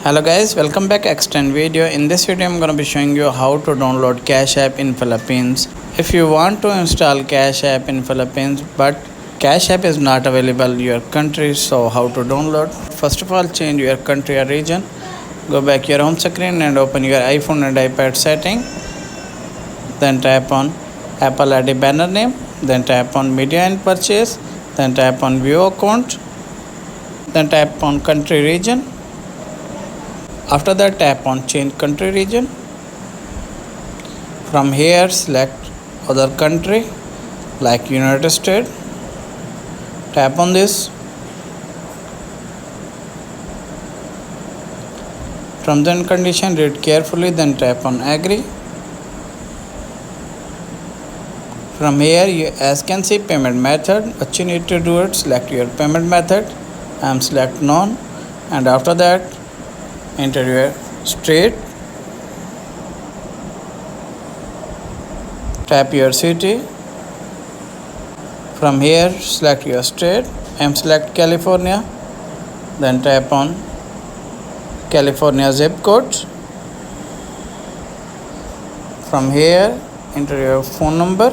Hello guys, welcome back extend video. In this video I'm going to be showing you how to download Cash App in Philippines. If you want to install Cash App in Philippines but Cash App is not available in your country, so how to download? First of all, change your country or region. Go back your home screen and open your iPhone and iPad setting. Then tap on Apple ID banner name. Then tap on media and purchase. Then tap on view account. Then tap on country region. After that, tap on change country region. From here, select other country like United States. Tap on this. Terms and condition, read carefully, then tap on agree. From here, as can see, payment method. What you need to do it, select your payment method. I am select none, and after that, enter your state, tap your city. From here, select your state. I am select California, then tap on California zip code. From here, enter your phone number,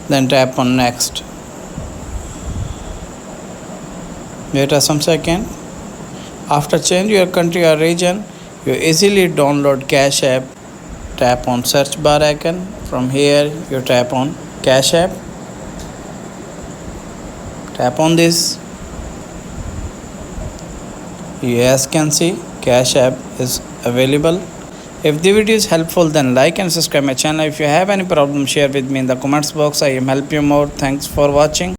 then tap on next. Wait some second. After change your country or region, you easily download Cash App. Tap on search bar icon. From here, you tap on Cash App. Tap on this. You as can see, Cash App is available. If the video is helpful, then like and subscribe my channel. If you have any problem, share with me in the comments box. I am help you more. Thanks for watching.